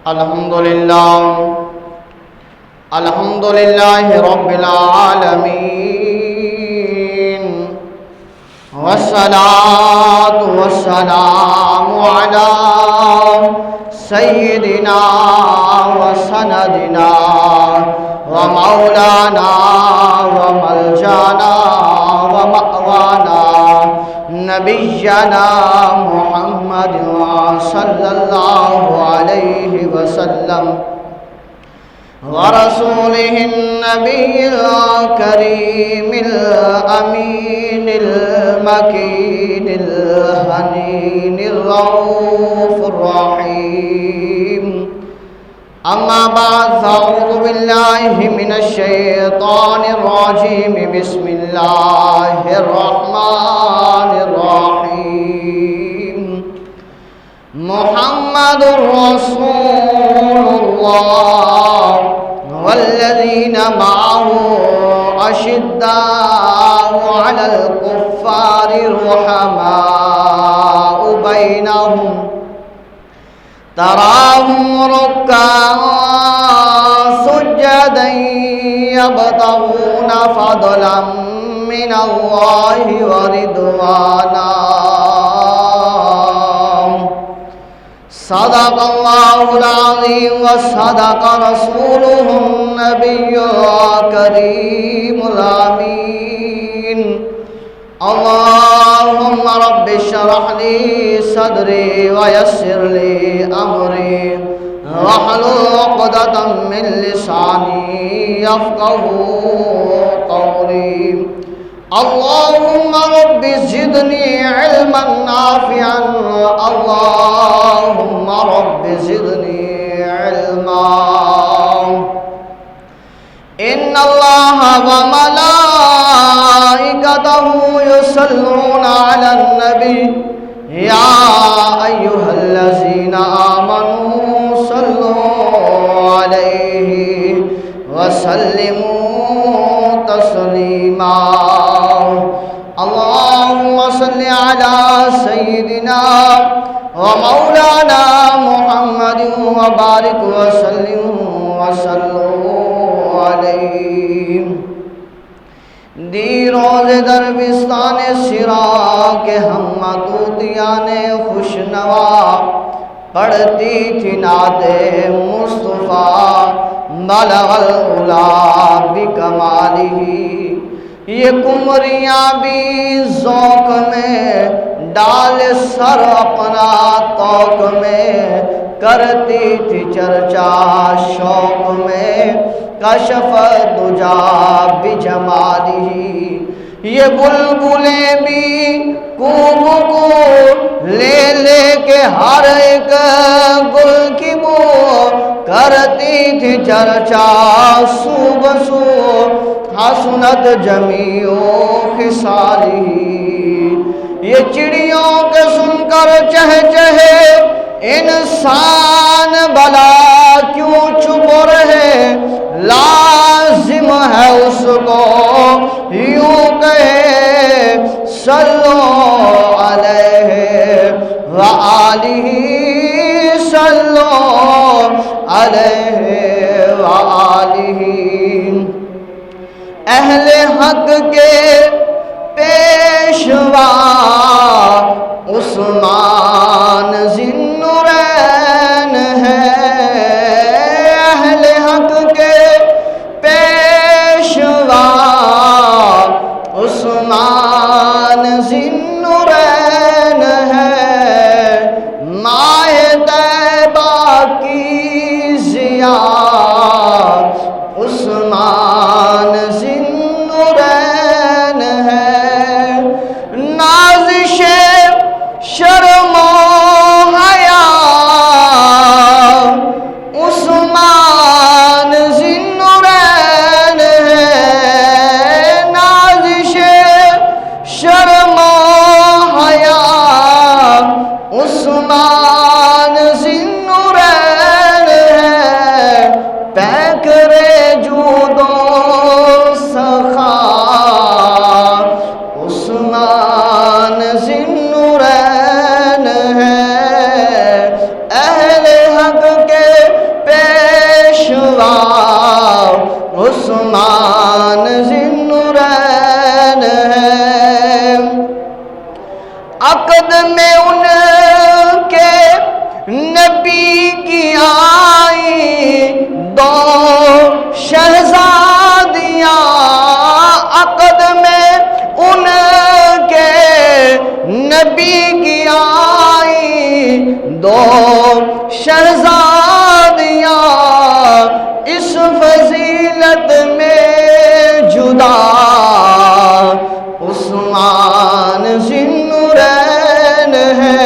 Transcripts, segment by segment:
الحمد لله رب العالمين، والصلاة والسلام على سيدنا وسندنا ومولانا وملجانا ومأوانا نبينا محمد صلى الله عليه وسلم، ورسوله النبي الكريم الأمين المكين الحنين الرؤوف الرحيم. أما بعد، فأعوذ بالله من الشيطان الرجيم. بسم الله الرحمن الرحيم. محمد رسول الله والذين معه أشداء على الكفار رحماء بينهم، تراهم ركعا سجدا يبتغون فضلا من الله ورضوانا. صدق الله العظيم وصدق رسوله النبي الكريم الأمين. اللهم رب اشرح لي صدري ويسر لي أمري واحلل عقدة من لساني يفقهوا قولي. اللهم رب زدني علما نافعا. اللهم رب زدني علما. إن الله وملائكته يصلون على النبي يا أيها الذين آمنوا صلوا عليه وسلموا تسليما. اللهم صل على سيدنا ومولانا محمد وبارك وسلم علیہ. دی روز دربستان سرا کے ہم مطوطیان خوشنوا پڑھتی تھی نعت مصطفیٰ بلغ العلا بکمالہ. یہ کمریاں بھی ذوق میں ڈال سر اپنا توق میں کرتی تھی چرچا شوق میں کشف دجا بجمالہ. یہ بلبلیں بھی کوب کو لے لے کے ہر ایک گل کی بو کرتی تھی چرچا سو بسو حسنت جمیع خصالہ. یہ چڑیوں کے سن کر چہے چہے انسان بلا کیوں چھپ رہے. لازم ہے اس کو یوں کہے صلو علیہ وآلہ صلو علیہ وآلہ. اہل حق کے پیشوا عثمان ذی النورین ہے. اہل حق کے پیشوا عثمان ذی النورین ہے. ماہ طیبہ کی ضیا عثمان ذی النورین ہے. عقد میں ان کے نبی کی آئی دو شہزادیاں، عقد میں ان کے نبی کی آئی دو شہزادیاں، اس فضیلت میں جدا عثمان ذی النورین ہے۔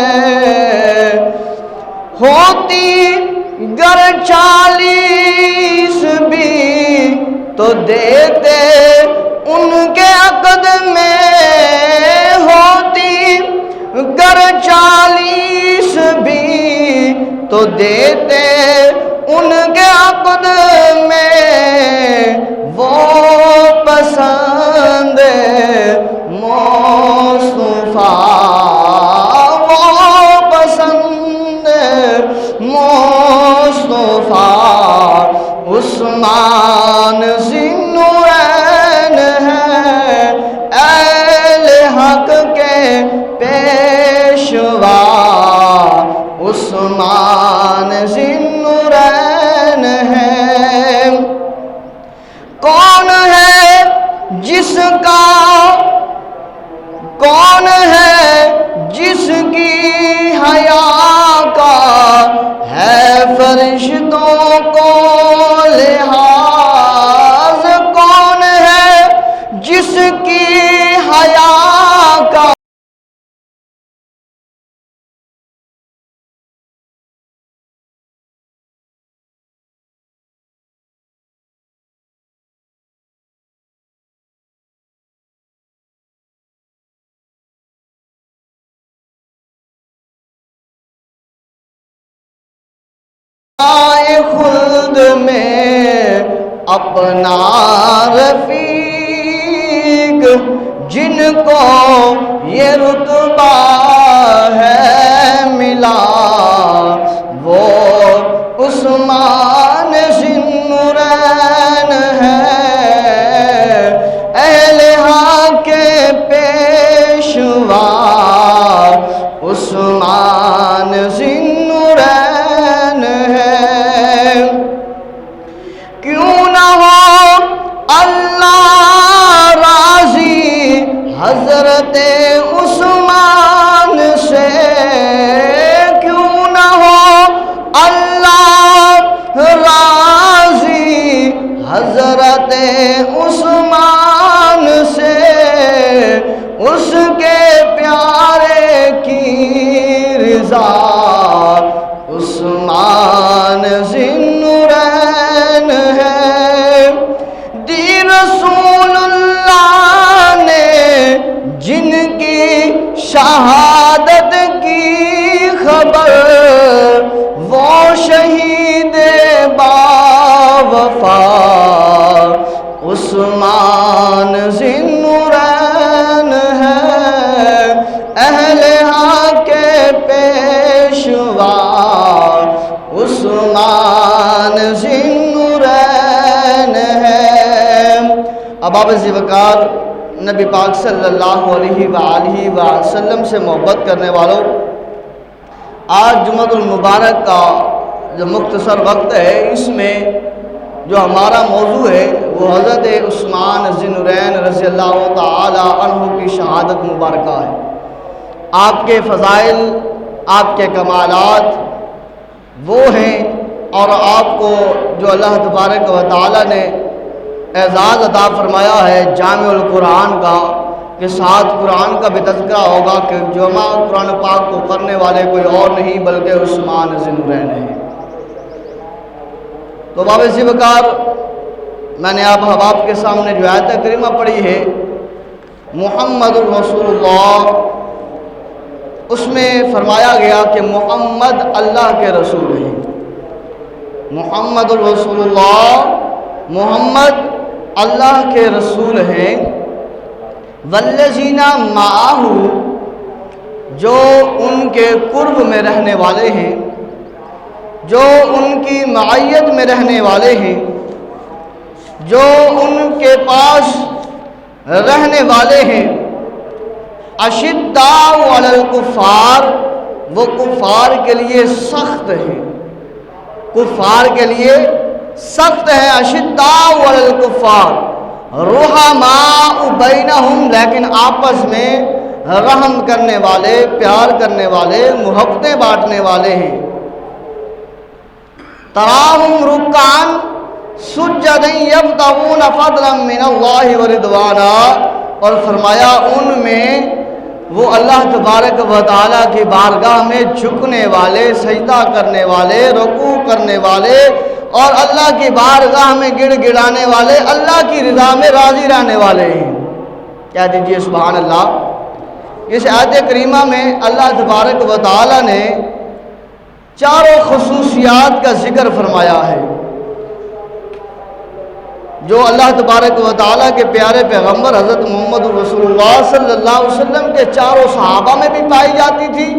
ہوتی گر 40 بھی تو دیتے ان کے عقد میں، ہوتی گر 40 بھی تو دیتے ان کے عقد میں، وہ پسند مصطفیٰ، وہ پسند مصطفیٰ عثمان ذی النورین ہے، اہل حق کے پیشوا عثمان ذی النورین ہے۔ کون ہے جس کا، کون ہے جس کی حیا کا ہے فرشتوں کو لحاظ، کون ہے جس کی حیا کا خلد میں اپنا رفیق، جن کو یہ رتبہ ہے ملا، وہ عثمان ذی النورین ہے، اہل حق کے پیشوا عثمان ذی النورین ہے۔ کیوں نہ ہو اللہ راضی حضرت عثمان سے، کیوں نہ ہو اللہ راضی حضرت عثمان سے، اس کے پیارے کی رضا عثمان ذی النورین ہے۔ دی رسول اللہ نے جن کی شہادت کی خبر، وہ شہید باوفا عثمان ذی النورین ہے، اہل حق کے پیشوا عثمان ذی النورین ہے۔ اب آپ ذی وقار نبی پاک صلی اللہ علیہ وآلہ وسلم سے محبت کرنے والوں، آج جمعۃ المبارک کا جو مختصر وقت ہے، اس میں جو ہمارا موضوع ہے وہ حضرت عثمان ذی النورین رضی اللہ تعالی عنہ کی شہادت مبارکہ ہے۔ آپ کے فضائل، آپ کے کمالات وہ ہیں، اور آپ کو جو اللہ تبارک و تعالی نے اعزاز عطا فرمایا ہے جامع القرآن کا، کہ ساتھ قرآن کا بھی تذکرہ ہوگا کہ جمع قرآن پاک کو کرنے والے کوئی اور نہیں بلکہ عثمان ذی النورین ہے۔ تو باب ذی وقار میں نے آپ احباب کے سامنے جو آیت کریمہ پڑھی ہے محمد الرسول اللہ، اس میں فرمایا گیا کہ محمد اللہ کے رسول ہیں، محمد الرسول اللہ، محمد اللہ کے رسول ہیں، والذین معہ، جو ان کے قرب میں رہنے والے ہیں، جو ان کی معیت میں رہنے والے ہیں، جو ان کے پاس رہنے والے ہیں، اشداء علی الکفار، وہ کفار کے لیے سخت ہیں، کفار کے لیے سخت ہیں، اشداء علی الکفار رحماء بینہم، لیکن آپس میں رحم کرنے والے، پیار کرنے والے، محبتیں بانٹنے والے ہیں۔ تراہم رکعاً سجدا یبتغون فضلا من اللہ ورضوانا، اور فرمایا ان میں وہ اللہ تبارک و تعالیٰ کی بارگاہ میں جھکنے والے، سجدہ کرنے والے، رکوع کرنے والے، اور اللہ کی بارگاہ میں گڑ گڑانے والے، اللہ کی رضا میں راضی رہنے والے ہیں۔ کیا دیجئے سبحان اللہ۔ اس آیت کریمہ میں اللہ تبارک و تعالیٰ نے چاروں خصوصیات کا ذکر فرمایا ہے جو اللہ تبارک و تعالیٰ کے پیارے پیغمبر حضرت محمد رسول اللہ صلی اللہ علیہ وسلم کے چاروں صحابہ میں بھی پائی جاتی تھی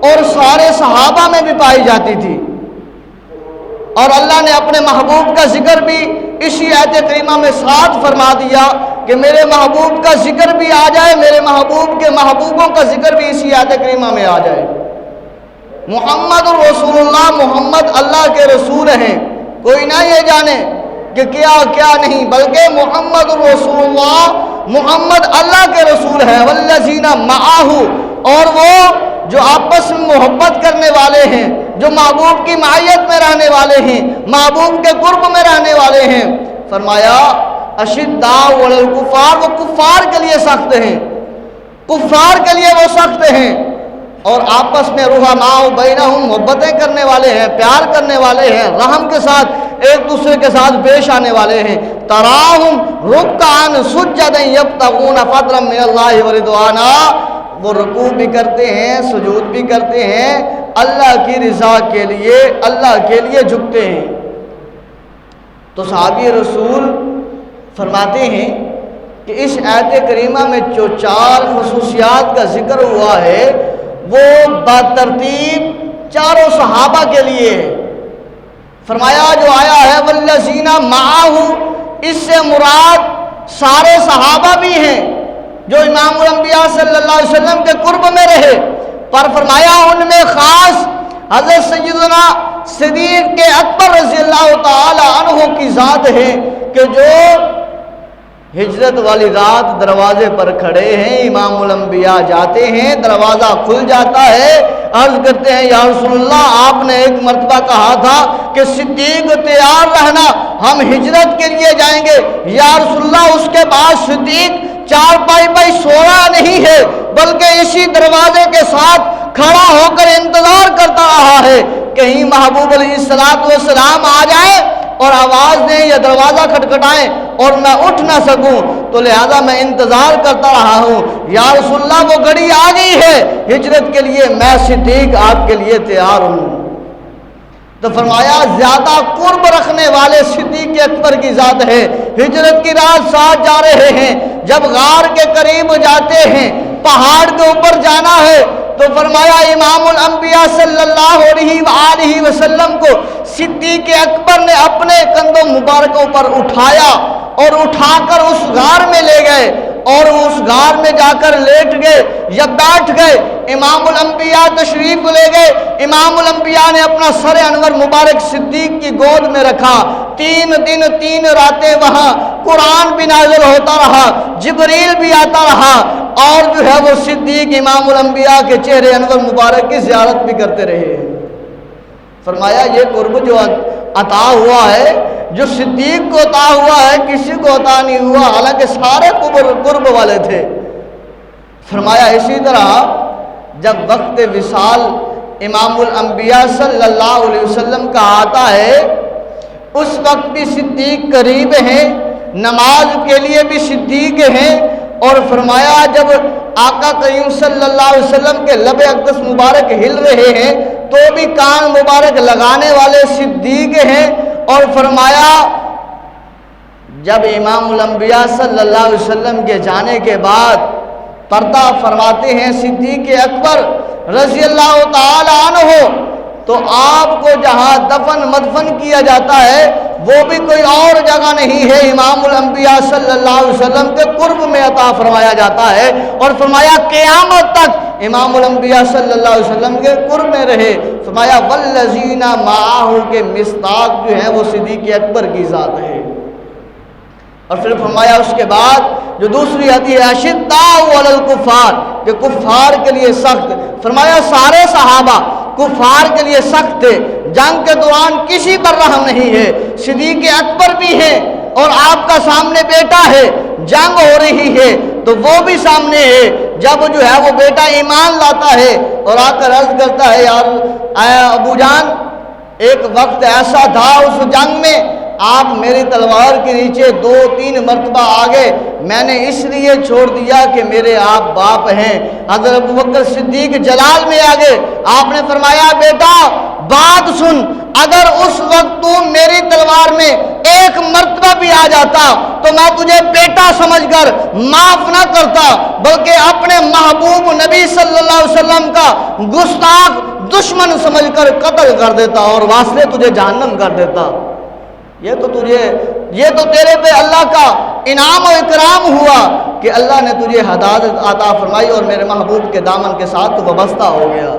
اور سارے صحابہ میں بھی پائی جاتی تھی، اور اللہ نے اپنے محبوب کا ذکر بھی اسی آیت کریمہ میں ساتھ فرما دیا کہ میرے محبوب کا ذکر بھی آ جائے، میرے محبوب کے محبوبوں کا ذکر بھی اسی آیت کریمہ میں آ جائے۔ محمد رسول اللہ، محمد اللہ کے رسول ہیں، کوئی نہ یہ جانے کہ کیا کیا نہیں، بلکہ محمد رسول اللہ، محمد اللہ کے رسول ہیں۔ والذین معہ، اور وہ جو آپس میں محبت کرنے والے ہیں، جو محبوب کی معیت میں رہنے والے ہیں، محبوب کے قرب میں رہنے والے ہیں۔ فرمایا اشداء علی الکفار، وہ کفار کے لیے سخت ہیں، کفار کے لیے وہ سخت ہیں، اور آپس میں رحماء بینہم، محبتیں کرنے والے ہیں، پیار کرنے والے ہیں، رحم کے ساتھ ایک دوسرے کے ساتھ پیش آنے والے ہیں۔ تراہم رکعاً سجدا یبتغون فضلا من اللہ ورضوانا، وہ رکوع بھی کرتے ہیں، سجود بھی کرتے ہیں، اللہ کی رضا کے لیے، اللہ کے لیے جھکتے ہیں۔ تو صحابی رسول فرماتے ہیں کہ اس آیت کریمہ میں جو چار خصوصیات کا ذکر ہوا ہے وہ بترتیب چاروں صحابہ کے لیے ہے۔ فرمایا جو آیا ہے والذین معہ، اس سے مراد سارے صحابہ بھی ہیں جو امام الانبیاء صلی اللہ علیہ وسلم کے قرب میں رہے، پر فرمایا ان میں خاص حضرت سیدنا صدیق اکبر رضی اللہ تعالی عنہ کی ذات ہے کہ جو ہجرت والی رات دروازے پر کھڑے ہیں، امام الانبیاء جاتے ہیں، دروازہ کھل جاتا ہے، عرض کرتے ہیں یا رسول اللہ آپ نے ایک مرتبہ کہا تھا کہ صدیق تیار رہنا، ہم ہجرت کے لیے جائیں گے۔ یا رسول اللہ اس کے بعد صدیق چارپائی پہ سو رہا نہیں ہے بلکہ اسی دروازے کے ساتھ کھڑا ہو کر انتظار کرتا رہا ہے کہیں محبوب علیہ السلام آ جائے اور آواز دیں یا دروازہ کھٹکھٹائیں اور میں اٹھ نہ سکوں، تو لہذا میں انتظار کرتا رہا ہوں۔ یا رسول اللہ وہ گھڑی آ گئی ہے ہجرت کے لیے، میں صدیق آپ کے لیے تیار ہوں۔ تو فرمایا زیادہ قرب رکھنے والے صدیق اکبر کی ذات ہے، ہجرت کی رات ساتھ جا رہے ہیں، جب غار کے قریب جاتے ہیں، پہاڑ کے اوپر جانا ہے، تو فرمایا امام الانبیاء صلی اللہ علیہ وآلہ وسلم کو صدیق اکبر نے اپنے کندھوں مبارکوں پر اٹھایا اور اٹھا کر اس غار میں لے گئے اور اس غار میں جا کر لیٹ گئے یا بیٹھ گئے۔ امام الانبیاء تشریف لے گئے، امام الانبیاء نے اپنا سر انور مبارک صدیق کی گود میں رکھا، 3 دن 3 راتیں وہاں قرآن بھی نازل ہوتا رہا، جبریل بھی آتا رہا، اور جو ہے وہ صدیق امام الانبیاء کے چہرے انور مبارک کی زیارت بھی کرتے رہے۔ فرمایا یہ قرب جو عطا ہوا ہے، جو صدیق کو عطا ہوا ہے، کسی کو عطا نہیں ہوا، حالانکہ سارے قرب والے تھے۔ فرمایا اسی طرح جب وقت وصال امام الانبیاء صلی اللہ علیہ وسلم کا آتا ہے، اس وقت بھی صدیق قریب ہیں، نماز کے لیے بھی صدیق ہیں، اور فرمایا جب آقا کریم صلی اللہ علیہ وسلم کے لب اقدس مبارک ہل رہے ہیں تو بھی کان مبارک لگانے والے صدیق ہیں، اور فرمایا جب امام الانبیاء صلی اللہ علیہ وسلم کے جانے کے بعد پردہ فرماتے ہیں صدیق اکبر رضی اللہ تعالی عنہ، تو آپ کو جہاں دفن مدفن کیا جاتا ہے وہ بھی کوئی اور جگہ نہیں ہے، امام الانبیاء صلی اللہ علیہ وسلم کے قرب میں عطا فرمایا جاتا ہے، اور فرمایا قیامت تک امام الانبیاء صلی اللہ علیہ وسلم کے قرب میں رہے۔ فرمایا والذین معہ کے مصداق جو ہے وہ صدیق اکبر کی ذات ہے۔ اور پھر فرمایا اس کے بعد جو دوسری حدیث ہے اشداء علی الکفار، کہ کفار کے لیے سخت، فرمایا سارے صحابہ کفار کے لیے سخت تھے، جنگ کے دوران کسی پر رحم نہیں ہے، صدیق اکبر بھی ہیں اور آپ کا سامنے بیٹا ہے، جنگ ہو رہی ہے تو وہ بھی سامنے ہے، جب جو ہے وہ بیٹا ایمان لاتا ہے اور آ کر عرض کرتا ہے یار ابو جان ایک وقت ایسا تھا اس جنگ میں آپ میری تلوار کے نیچے 2-3 مرتبہ آگے، میں نے اس لیے چھوڑ دیا کہ میرے آپ باپ ہیں۔ حضرت ابوبکر صدیق جلال میں آگے آپ نے فرمایا بیٹا بات سن، اگر اس وقت تو میری تلوار میں 1 مرتبہ بھی آ جاتا تو میں تجھے بیٹا سمجھ کر معاف نہ کرتا، بلکہ اپنے محبوب نبی صلی اللہ علیہ وسلم کا گستاخ دشمن سمجھ کر قتل کر دیتا اور واسطے تجھے جہنم کر دیتا۔ یہ تو تیرے پہ اللہ کا انعام و اکرام ہوا کہ اللہ نے تجھے ہدایت عطا فرمائی اور میرے محبوب کے دامن کے ساتھ تو وابستہ ہو گیا۔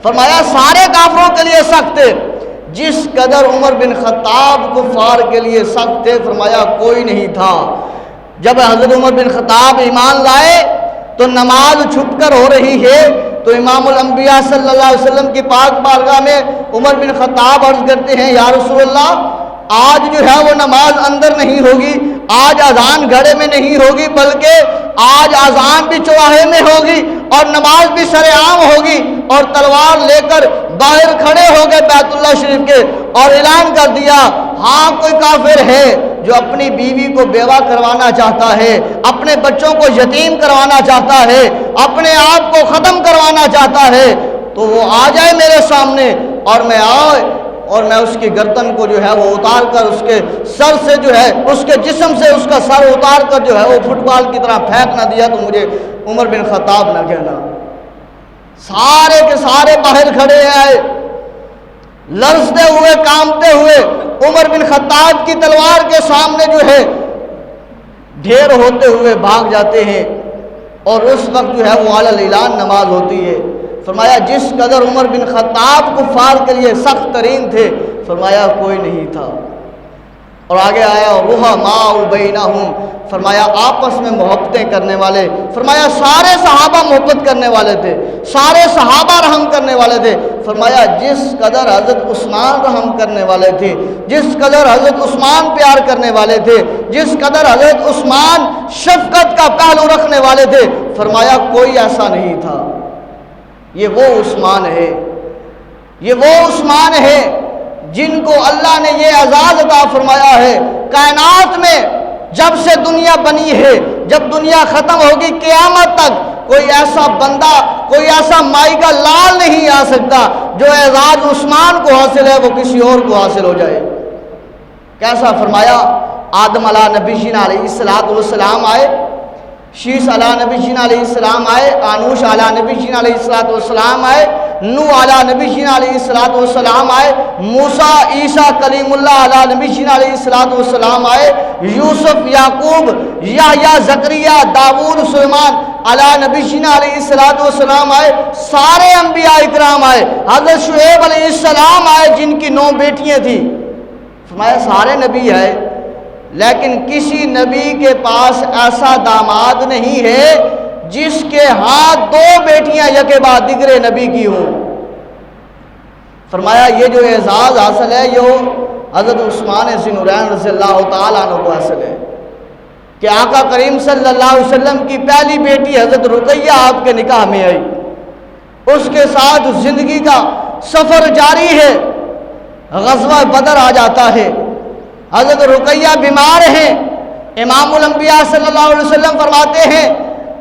فرمایا سارے کافروں کے لیے سخت تھے، جس قدر عمر بن خطاب کفار کے لیے سخت تھے فرمایا کوئی نہیں تھا۔ جب حضرت عمر بن خطاب ایمان لائے تو نماز چھپ کر ہو رہی ہے تو امام الانبیاء صلی اللہ علیہ وسلم کی پاک بارگاہ میں عمر بن خطاب عرض کرتے ہیں یا رسول اللہ آج جو ہے وہ نماز اندر نہیں ہوگی، آج اذان گھڑے میں نہیں ہوگی، بلکہ آج اذان بھی چوراہے میں ہوگی اور نماز بھی سرعام ہوگی، اور تلوار لے کر باہر کھڑے ہو گئے بیت اللہ شریف کے اور اعلان کر دیا ہاں کوئی کافر ہے جو اپنی بیوی کو بیوہ کروانا چاہتا ہے، اپنے بچوں کو یتیم کروانا چاہتا ہے، اپنے آپ کو ختم کروانا چاہتا ہے تو وہ آ جائے میرے سامنے اور میں اس کی گردن کو جو ہے وہ اتار کر اس کے سر سے جو ہے اس کے جسم سے اس کا سر اتار کر جو ہے وہ فٹ بال کی طرح پھینک نہ دیا تو مجھے عمر بن خطاب نہ کہنا۔ سارے کے سارے باہر کھڑے آئے لرزتے ہوئے کانپتے ہوئے عمر بن خطاب کی تلوار کے سامنے جو ہے ڈھیر ہوتے ہوئے بھاگ جاتے ہیں، اور اس وقت جو ہے وہ علی الاعلان نماز ہوتی ہے۔ فرمایا جس قدر عمر بن خطاب کفار کے لیے سخت ترین تھے فرمایا کوئی نہیں تھا۔ اور آگے آیا رحماء بینہم، فرمایا آپس میں محبتیں کرنے والے، فرمایا سارے صحابہ محبت کرنے والے تھے، سارے صحابہ رحم کرنے والے تھے۔ فرمایا جس قدر حضرت عثمان رحم کرنے والے تھے، جس قدر حضرت عثمان پیار کرنے والے تھے، جس قدر حضرت عثمان شفقت کا پہلو رکھنے والے تھے فرمایا کوئی ایسا نہیں تھا۔ یہ وہ عثمان ہے، یہ وہ عثمان ہے جن کو اللہ نے یہ اعزاز عطا فرمایا ہے کائنات میں جب سے دنیا بنی ہے، جب دنیا ختم ہوگی قیامت تک کوئی ایسا بندہ، کوئی ایسا مائی کا لال نہیں آ سکتا جو اعزاز عثمان کو حاصل ہے وہ کسی اور کو حاصل ہو جائے۔ کیسا فرمایا آدم علیہ نبی جین علیہ السلام آئے، شیس علیہ نبی جین علیہ السلام آئے، آنوش علیہ نبی جین علیہ السلام آئے، نوح علیہ نبی جین علیہ السلام آئے، موسیٰ عیسیٰ کلیم اللہ علیہ نبی جین علیہ السلام آئے، یوسف یعقوب یحییٰ زکریا داؤد سلیمان علیہ نبی جین علیہ السلام آئے، سارے انبیاء اکرام آئے، حضرت شعیب علیہ السلام آئے جن کی 9 بیٹیاں تھیں۔ فرمایا سارے نبی آئے لیکن کسی نبی کے پاس ایسا داماد نہیں ہے جس کے ہاتھ 2 بیٹیاں یکے بعد دیگرے نبی کی ہوں۔ فرمایا یہ جو اعزاز حاصل ہے یہ حضرت عثمان ذی نورین رضی اللہ تعالیٰ عنہ کو حاصل ہے کہ آقا کریم صلی اللہ علیہ وسلم کی پہلی بیٹی حضرت رقیہ آپ کے نکاح میں آئی، اس کے ساتھ زندگی کا سفر جاری ہے، غزوہ بدر آ جاتا ہے، حضرت رقیہ بیمار ہیں، امام الانبیاء صلی اللہ علیہ وسلم فرماتے ہیں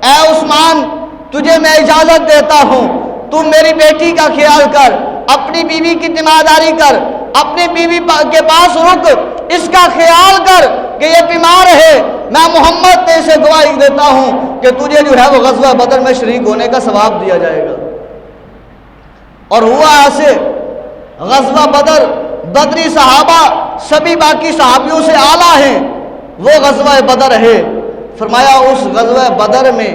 اے عثمان تجھے میں اجازت دیتا ہوں، تو میری بیٹی کا خیال کر، اپنی بیوی کی ذمہ داری کر، اپنی بیوی کے پاس رک، اس کا خیال کر کہ یہ بیمار ہے، میں محمد نے اسے گواہی دیتا ہوں کہ تجھے جو ہے وہ غزوہ بدر میں شریک ہونے کا ثواب دیا جائے گا۔ اور ہوا ایسے غزوہ بدر، بدری صحابہ سبھی باقی صحابیوں سے اعلیٰ ہیں، وہ غزوہ بدر ہے۔ فرمایا اس غزوہ بدر میں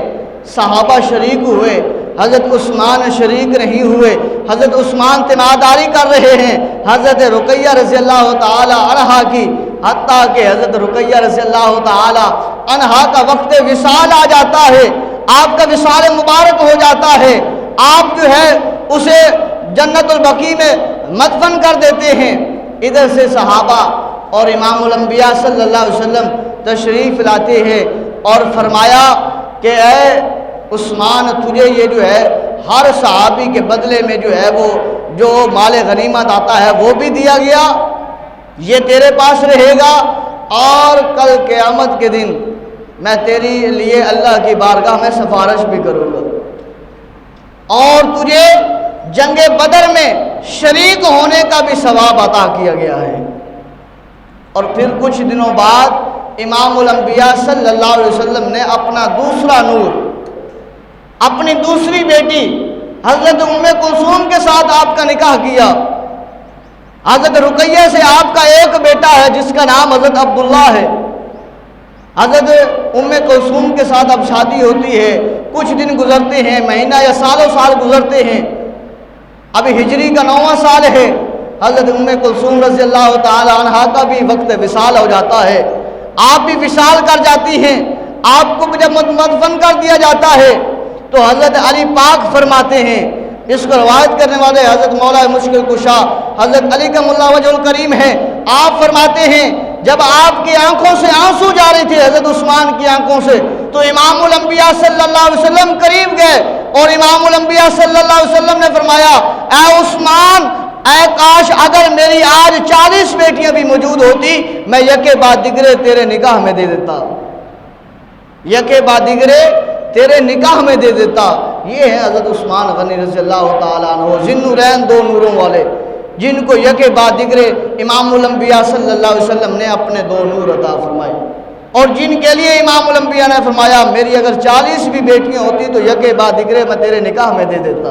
صحابہ شریک ہوئے، حضرت عثمان شریک نہیں ہوئے۔ حضرت عثمان تیمارداری کر رہے ہیں حضرت رقیہ رضی اللہ تعالی عنہا کی، حتیٰ کہ حضرت رقیہ رضی اللہ تعالی عنہا کا وقت وصال آ جاتا ہے، آپ کا وصال مبارک ہو جاتا ہے، آپ جو ہے اسے جنت البقیع میں مدفن کر دیتے ہیں۔ ادھر سے صحابہ اور امام الانبیاء صلی اللہ علیہ وسلم تشریف لاتے ہیں اور فرمایا کہ اے عثمان، تجھے یہ جو ہے ہر صحابی کے بدلے میں جو ہے وہ جو مال غنیمت آتا ہے وہ بھی دیا گیا، یہ تیرے پاس رہے گا، اور کل قیامت کے دن میں تیرے لیے اللہ کی بارگاہ میں سفارش بھی کروں گا، اور تجھے جنگ بدر میں شریک ہونے کا بھی ثواب عطا کیا گیا ہے۔ اور پھر کچھ دنوں بعد امام الانبیاء صلی اللہ علیہ وسلم نے اپنا دوسرا نور، اپنی دوسری بیٹی حضرت ام کلثوم کے ساتھ آپ کا نکاح کیا۔ حضرت رقیہ سے آپ کا ایک بیٹا ہے جس کا نام حضرت عبداللہ ہے۔ حضرت ام کلثوم کے ساتھ اب شادی ہوتی ہے، کچھ دن گزرتے ہیں، مہینہ یا سالوں سال گزرتے ہیں، ابھی ہجری کا 9واں سال ہے، حضرت ام کلثوم رضی اللہ تعالی عنہا کا بھی وقت وصال ہو جاتا ہے، آپ بھی وصال کر جاتی ہیں۔ آپ کو جب مدفن کر دیا جاتا ہے تو حضرت علی پاک فرماتے ہیں، اس کو روایت کرنے والے حضرت مولا مشکل کشا حضرت علی کا ملا وجہ الکریم ہے، آپ فرماتے ہیں جب آپ کی آنکھوں سے آنسو جا رہے تھے حضرت عثمان کی آنکھوں سے، تو امام الانبیاء صلی اللہ علیہ وسلم قریب گئے اور امام الانبیاء صلی اللہ علیہ وسلم نے فرمایا، اے عثمان، اے کاش اگر میری آج 40 بیٹیاں بھی موجود ہوتی، میں یکے بعد دیگرے تیرے نکاح میں دے دیتا، یکے بعد دیگرے تیرے نکاح میں دے دیتا۔ یہ ہے حضرت عثمان غنی رضی اللہ تعالیٰ عنہ، ذی النورین، دو نوروں والے، جن کو یکے بعد دیگرے امام الانبیاء صلی اللہ علیہ وسلم نے اپنے دو نور عطا فرمائے، اور جن کے لیے امام الانبیاء نے فرمایا میری اگر 40 بھی بیٹیاں ہوتی تو یکے بعد دیگرے میں تیرے نکاح میں دے دیتا۔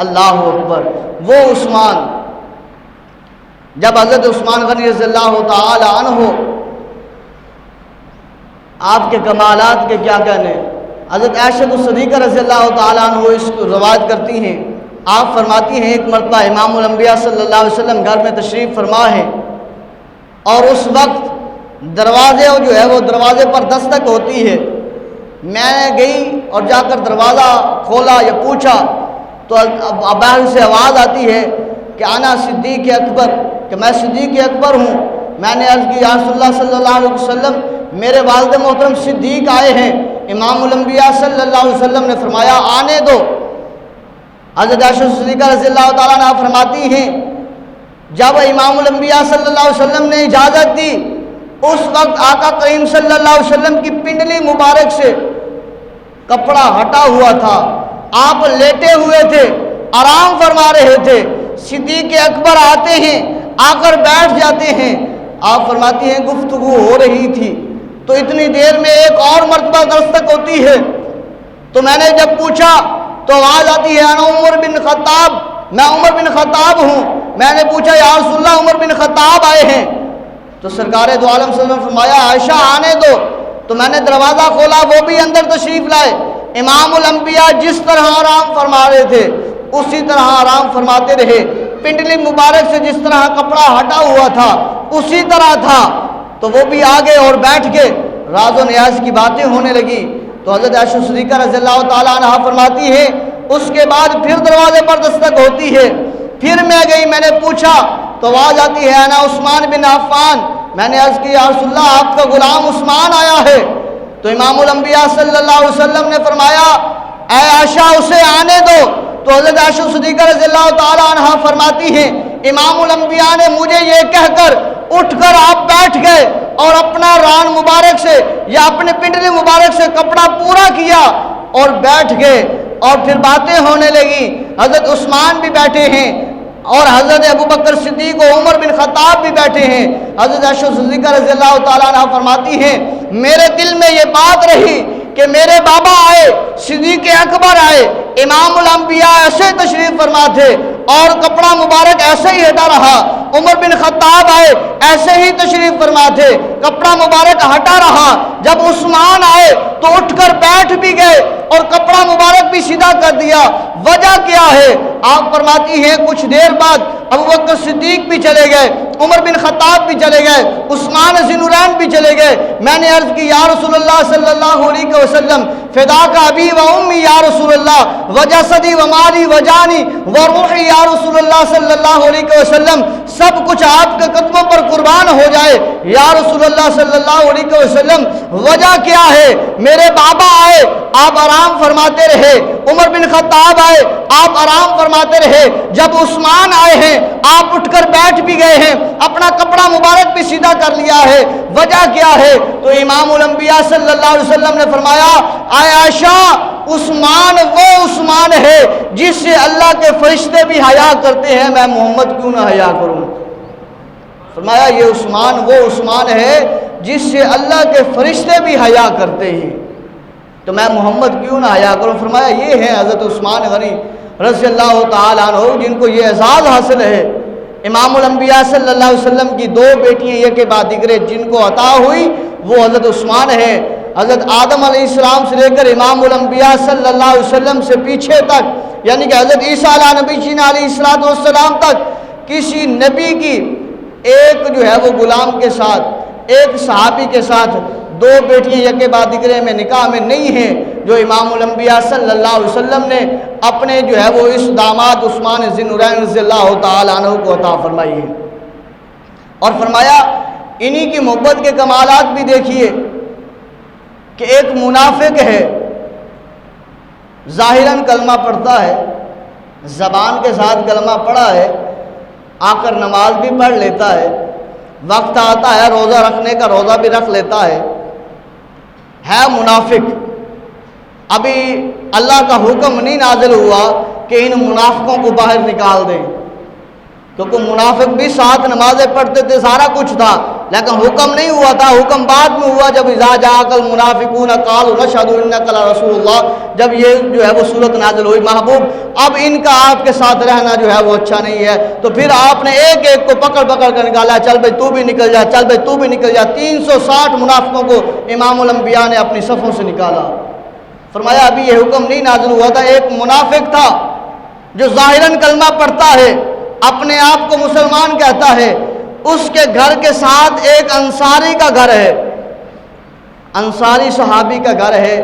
اللہ اکبر۔ وہ عثمان، جب حضرت عثمان غنی رضی اللہ تعالی عنہ، آپ کے کمالات کے کیا کہنے، حضرت عائشہ الصدیقہ رضی اللہ تعالی عنہ اس کو روایت کرتی ہیں، آپ فرماتی ہیں ایک مرتبہ امام الانبیاء صلی اللہ علیہ وسلم گھر میں تشریف فرما ہے، اور اس وقت دروازے جو ہے وہ دروازے پر دستک ہوتی ہے، میں نے گئی اور جا کر دروازہ کھولا یا پوچھا تو باہر سے آواز آتی ہے کہ انا صدیق اکبر، کہ میں صدیق اکبر ہوں۔ میں نے عرض کی یا رسول اللہ صلی اللہ علیہ وسلم، میرے والد محترم صدیق آئے ہیں۔ امام الانبیاء صلی اللہ علیہ وسلم نے فرمایا آنے دو۔ حضرت عائشہ صدیقہ رضی اللہ تعالیٰ عنہ فرماتی ہیں جب امام الانبیاء صلی اللہ علیہ وسلم نے اجازت دی، اس وقت آقا کریم صلی اللہ علیہ وسلم کی پنڈلی مبارک سے کپڑا ہٹا ہوا تھا، آپ لیٹے ہوئے تھے، آرام فرما رہے تھے۔ صدیق اکبر آتے ہیں، آ کر بیٹھ جاتے ہیں، آپ فرماتی ہیں گفتگو ہو رہی تھی تو اتنی دیر میں ایک اور مرتبہ دستک ہوتی ہے، تو میں نے جب پوچھا تو آواز آتی ہے انا عمر بن خطاب، میں عمر بن خطاب ہوں۔ میں نے پوچھا یا رسول اللہ عمر بن خطاب آئے ہیں، تو سرکار دو عالم صلی اللہ علیہ وسلم نے فرمایا عائشہ آنے دو۔ تو میں نے دروازہ کھولا، وہ بھی اندر تشریف لائے۔ امام الانبیاء جس طرح آرام فرما رہے تھے اسی طرح آرام فرماتے رہے، پنڈلی مبارک سے جس طرح کپڑا ہٹا ہوا تھا اسی طرح تھا، تو وہ بھی آگے اور بیٹھ کے راز و نیاز کی باتیں ہونے لگی۔ تو حضرت عائشہ صدیقہ رضی اللہ تعالیٰ عنہ فرماتی ہے اس کے بعد پھر دروازے پر دستک ہوتی ہے، پھر میں گئی، میں نے پوچھا تو آواز آتی ہے انا عثمان بن عفان۔ میں نے عرض کی یا رسول اللہ آپ کا غلام عثمان آیا ہے۔ تو امام الانبیاء صلی اللہ علیہ وسلم نے فرمایا اے عائشہ اسے آنے دو۔ تو حضرت عائشہ صدیقہ رضی اللہ تعالیٰ عنہ فرماتی ہیں امام الانبیاء نے مجھے یہ کہہ کر اٹھ کر آپ بیٹھ گئے اور اپنا ران مبارک سے یا اپنے پنڈلی مبارک سے کپڑا پورا کیا اور بیٹھ گئے، اور پھر باتیں ہونے لگی۔ حضرت عثمان بھی بیٹھے ہیں اور حضرت ابوبکر صدیق و عمر بن خطاب بھی بیٹھے ہیں۔ حضرت عائشہ صدیقہ رضی اللہ تعالیٰ عنہ فرماتی ہیں میرے دل میں یہ بات رہی کہ میرے بابا آئے، صدیق اکبر آئے، امام الانبیاء ایسے تشریف فرما تھے اور کپڑا مبارک ایسے ہی ہٹا رہا۔ عمر بن خطاب آئے، ایسے ہی تشریف فرما تھے، کپڑا مبارک ہٹا رہا۔ جب عثمان آئے تو اٹھ کر بیٹھ بھی گئے اور کپڑا مبارک بھی سیدھا کر دیا۔ وجہ کیا ہے؟ آپ فرماتی ہیں کچھ دیر بعد ابوبکر صدیق بھی چلے گئے، عمر بن خطاب بھی چلے گئے، عثمان ذی النورین بھی چلے گئے۔ میں نے عرض کی یا رسول اللہ صلی اللہ علیہ وسلم فداک ابی و امی یا رسول اللہ وجسدی و مالی و جانی و روحی یا رسول اللہ صلی اللہ علیہ وسلم، سب کچھ آپ کے قدموں پر قربان ہو جائے یا رسول اللہ صلی اللہ علیہ وسلم۔ وجہ کیا ہے؟ میرے بابا آئے، آپ آرام فرماتے رہے، عمر بن خطاب آئے، آپ آرام فرماتے رہے، جب عثمان آئے ہیں آپ اٹھ کر بیٹھ بھی گئے ہیں، اپنا کپڑا مبارک بھی سیدھا کر لیا ہے۔ وجہ کیا ہے؟ تو امام الانبیاء صلی اللہ علیہ وسلم نے فرمایا اے عائشہ، عثمان وہ عثمان ہے جس سے اللہ کے فرشتے بھی حیا کرتے ہیں، میں محمد کیوں نہ حیا کروں؟ فرمایا یہ عثمان وہ عثمان ہے جس سے اللہ کے فرشتے بھی حیا کرتے ہیں، تو میں محمد کیوں نہ حیا کروں؟ فرمایا یہ ہے حضرت عثمان غنی رضی اللہ تعالیٰ عنہ جن کو یہ اعزاز حاصل ہے۔ امام الانبیاء صلی اللہ علیہ وسلم کی دو بیٹیاں ایک کے بعد دیگرے جن کو عطا ہوئی وہ حضرت عثمان ہے۔ حضرت آدم علیہ السلام سے لے کر امام الانبیاء صلی اللہ علیہ وسلم سے پیچھے تک، یعنی کہ حضرت عیسیٰ علیہ نبی جین علیہ السلام تک کسی نبی کی ایک جو ہے وہ غلام کے ساتھ، ایک صحابی کے ساتھ دو بیٹیاں یک کے بعد دیگرے میں نکاح میں نہیں ہیں جو امام الانبیاء صلی اللہ علیہ وسلم نے اپنے جو ہے وہ اس داماد عثمان ذی النورین رضی اللہ تعالیٰ عنہ کو عطا فرمائی ہے۔ اور فرمایا انہی کی محبت کے کمالات بھی دیکھیے کہ ایک منافق ہے، ظاہراً کلمہ پڑھتا ہے، زبان کے ساتھ کلمہ پڑھا ہے، آ کر نماز بھی پڑھ لیتا ہے، وقت آتا ہے روزہ رکھنے کا روزہ بھی رکھ لیتا ہے منافق۔ ابھی اللہ کا حکم نہیں نازل ہوا کہ ان منافقوں کو باہر نکال دیں، کیونکہ منافق بھی ساتھ نمازیں پڑھتے تھے، سارا کچھ تھا، لیکن حکم نہیں ہوا تھا، حکم بعد میں ہوا جب اذا جاءک المنافقون قالوا نشهد انک لرسول اللہ، جب یہ جو ہے وہ صورت نازل ہوئی محبوب اب ان کا آپ کے ساتھ رہنا جو ہے وہ اچھا نہیں ہے، تو پھر آپ نے ایک ایک کو پکڑ پکڑ کر نکالا، چل بھائی تو بھی نکل جا، چل بھائی تو بھی نکل جا۔ 360 منافقوں کو امام الانبیاء نے اپنی صفوں سے نکالا۔ فرمایا ابھی یہ حکم نہیں نازل ہوا تھا، ایک منافق تھا جو ظاہراً کلمہ پڑھتا ہے، اپنے آپ کو مسلمان کہتا ہے، اس کے گھر کے ساتھ ایک انصاری کا گھر ہے، انصاری صحابی کا گھر ہے،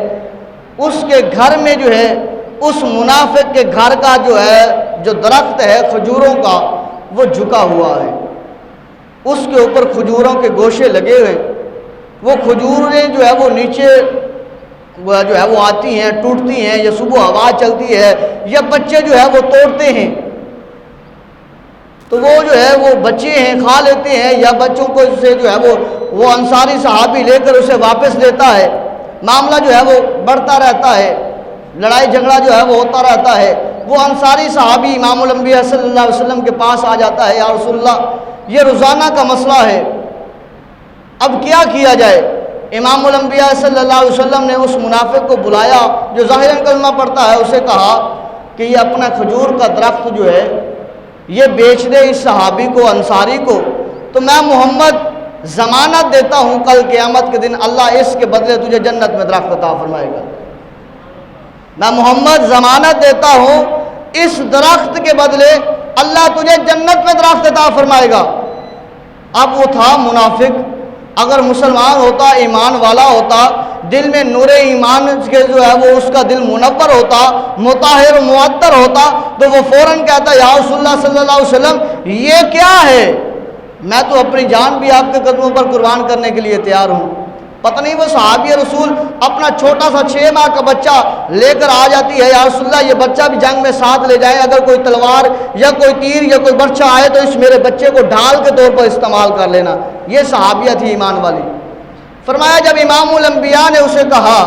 اس کے گھر میں جو ہے اس منافق کے گھر کا جو ہے جو درخت ہے کھجوروں کا وہ جھکا ہوا ہے، اس کے اوپر کھجوروں کے گوشے لگے ہوئے، وہ کھجوریں جو ہے وہ نیچے جو ہے وہ آتی ہیں، ٹوٹتی ہیں، یا صبح ہوا چلتی ہے یا بچے جو ہے وہ توڑتے ہیں، تو وہ جو ہے وہ بچے ہیں کھا لیتے ہیں، یا بچوں کو سے جو ہے وہ انصاری صحابی لے کر اسے واپس لیتا ہے، معاملہ جو ہے وہ بڑھتا رہتا ہے، لڑائی جھگڑا جو ہے وہ ہوتا رہتا ہے۔ وہ انصاری صحابی امام الانبیاء صلی اللہ علیہ وسلم کے پاس آ جاتا ہے، یا رسول اللہ یہ روزانہ کا مسئلہ ہے، اب کیا کیا جائے؟ امام الانبیاء صلی اللہ علیہ وسلم نے اس منافق کو بلایا جو ظاہراً کلمہ پڑھتا ہے، اسے کہا کہ یہ اپنا کھجور کا درخت جو ہے یہ بیچ دے اس صحابی کو، انصاری کو، تو میں محمد ضمانت دیتا ہوں کل قیامت کے دن اللہ اس کے بدلے تجھے جنت میں درخت عطا فرمائے گا۔ میں محمد ضمانت دیتا ہوں اس درخت کے بدلے اللہ تجھے جنت میں درخت عطا فرمائے گا۔ اب وہ تھا منافق، اگر مسلمان ہوتا، ایمان والا ہوتا، دل میں نور ایمان کے جو ہے وہ اس کا دل منور ہوتا، مطہر و معطر ہوتا، تو وہ فوراً کہتا یا رسول اللہ صلی اللہ علیہ وسلم یہ کیا ہے؟ میں تو اپنی جان بھی آپ کے قدموں پر قربان کرنے کے لیے تیار ہوں۔ پتہ نہیں وہ صحابی رسول اپنا چھوٹا سا 6 ماہ کا بچہ لے کر آ جاتی ہے، یا رسول اللہ یہ بچہ بھی جنگ میں ساتھ لے جائیں، اگر کوئی تلوار یا کوئی تیر یا کوئی برچہ آئے تو اس میرے بچے کو ڈھال کے طور پر استعمال کر لینا۔ یہ صحابیہ تھی ایمان والی۔ فرمایا جب امام الانبیاء نے اسے کہا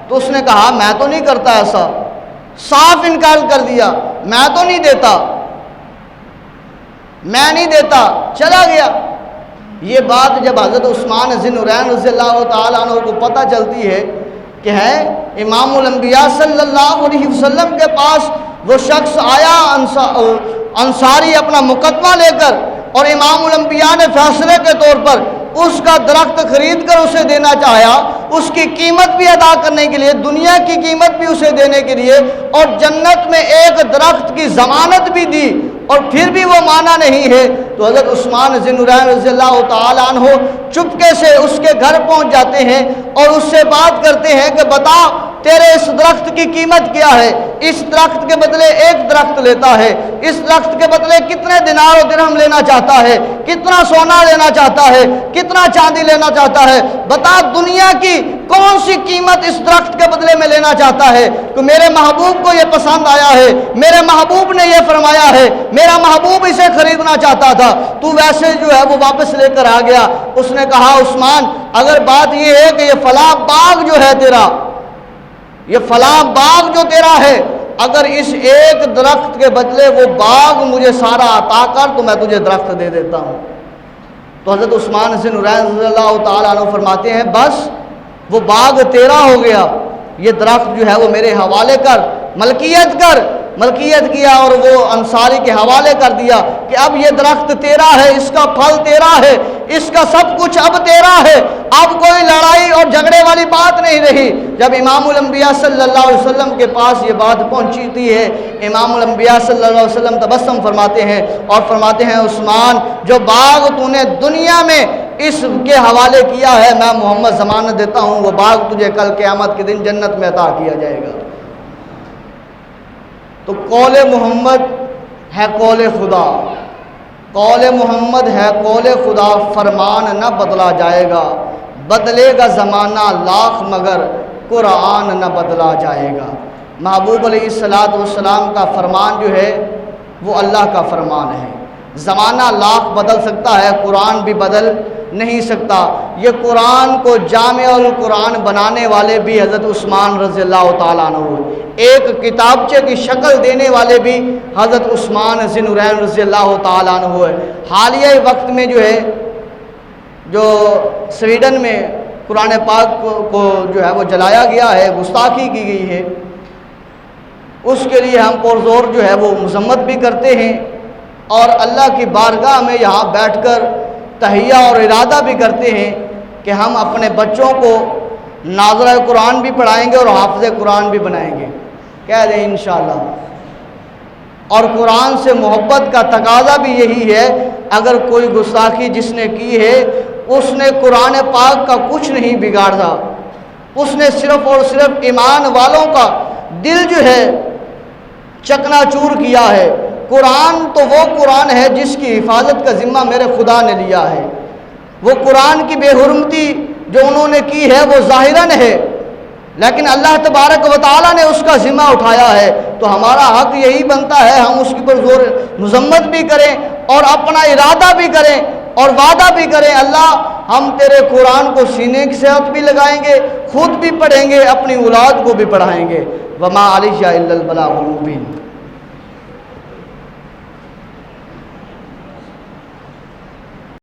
تو اس نے کہا میں تو نہیں کرتا ایسا، صاف انکار کر دیا، میں تو نہیں دیتا، میں نہیں دیتا، چلا گیا۔ یہ بات جب حضرت عثمان ذی النورین رضی اللہ تعالیٰ عنہ کو پتہ چلتی ہے کہ ہے امام الانبیاء صلی اللہ علیہ وسلم کے پاس وہ شخص آیا انصاری اپنا مقدمہ لے کر اور امام الانبیاء نے فیصلے کے طور پر اس کا درخت خرید کر اسے دینا چاہا، اس کی قیمت بھی ادا کرنے کے لیے، دنیا کی قیمت بھی اسے دینے کے لیے، اور جنت میں ایک درخت کی ضمانت بھی دی، اور پھر بھی وہ مانا نہیں ہے، تو حضرت عثمان ذی النورین رضی اللہ تعالیٰ عنہ چپکے سے اس کے گھر پہنچ جاتے ہیں اور اس سے بات کرتے ہیں کہ بتا تیرے اس درخت کی قیمت کیا ہے، اس درخت کے بدلے ایک درخت لیتا ہے، اس درخت کے بدلے کتنے دینار و درہم لینا چاہتا ہے، کتنا سونا لینا چاہتا ہے، کتنا چاندی لینا چاہتا ہے، بتا دنیا کی کون سی قیمت اس درخت کے بدلے میں لینا چاہتا ہے، کہ میرے محبوب کو یہ پسند آیا ہے، میرے محبوب نے یہ فرمایا ہے، میرا محبوب اسے خریدنا چاہتا تھا، تو ویسے جو ہے وہ واپس لے کر آ گیا۔ اس نے کہا عثمان اگر بات یہ ہے کہ یہ فلاں باغ جو ہے تیرا، یہ فلاں باغ جو تیرا ہے، اگر اس ایک درخت کے بدلے وہ باغ مجھے سارا عطا کر تو میں تجھے درخت دے دیتا ہوں۔ تو حضرت عثمان ذی النورین رضی اللہ تعالیٰ عنہ فرماتے ہیں بس وہ باغ تیرا ہو گیا، یہ درخت جو ہے وہ میرے حوالے کر، ملکیت کر۔ ملکیت کیا اور وہ انصاری کے حوالے کر دیا کہ اب یہ درخت تیرا ہے، اس کا پھل تیرا ہے، اس کا سب کچھ اب تیرا ہے، اب کوئی لڑائی اور جھگڑے والی بات نہیں رہی۔ جب امام الانبیاء صلی اللہ علیہ وسلم کے پاس یہ بات پہنچی ہے، امام الانبیاء صلی اللہ علیہ وسلم تبسم فرماتے ہیں اور فرماتے ہیں عثمان جو باغ تو نے دنیا میں اس کے حوالے کیا ہے، میں محمد ضمانت دیتا ہوں وہ باغ تجھے کل قیامت کے دن جنت میں عطا کیا جائے گا۔ تو قول محمد ہے قول خدا، قول محمد ہے قول خدا، فرمان نہ بدلا جائے گا، بدلے گا زمانہ لاکھ مگر قرآن نہ بدلا جائے گا۔ محبوب علیہ السلام کا فرمان جو ہے وہ اللہ کا فرمان ہے، زمانہ لاکھ بدل سکتا ہے، قرآن بھی بدل نہیں سکتا۔ یہ قرآن کو جامع القرآن بنانے والے بھی حضرت عثمان رضی اللہ تعالیٰ عنہ، ایک کتابچے کی شکل دینے والے بھی حضرت عثمان ذی النورین رضی اللہ تعالیٰ عنہ ہے۔ حالیہ وقت میں جو ہے جو سویڈن میں قرآن پاک کو جو ہے وہ جلایا گیا ہے، گستاخی کی گئی ہے، اس کے لیے ہم پرزور جو ہے وہ مذمت بھی کرتے ہیں اور اللہ کی بارگاہ میں یہاں بیٹھ کر تہیہ اور ارادہ بھی کرتے ہیں کہ ہم اپنے بچوں کو ناظرہ قرآن بھی پڑھائیں گے اور حافظ قرآن بھی بنائیں گے، کہہ دیں انشاءاللہ۔ اور قرآن سے محبت کا تقاضا بھی یہی ہے، اگر کوئی گستاخی جس نے کی ہے اس نے قرآن پاک کا کچھ نہیں بگاڑا، اس نے صرف اور صرف ایمان والوں کا دل جو ہے چکنا چور کیا ہے۔ قرآن تو وہ قرآن ہے جس کی حفاظت کا ذمہ میرے خدا نے لیا ہے، وہ قرآن کی بے حرمتی جو انہوں نے کی ہے وہ ظاہراً ہے، لیکن اللہ تبارک و تعالیٰ نے اس کا ذمہ اٹھایا ہے، تو ہمارا حق یہی بنتا ہے ہم اس کی پر زور مذمت بھی کریں اور اپنا ارادہ بھی کریں اور وعدہ بھی کریں، اللہ ہم تیرے قرآن کو سینے کی صحت بھی لگائیں گے، خود بھی پڑھیں گے، اپنی اولاد کو بھی پڑھائیں گے۔ وما علیہ الا البلاغ المبین۔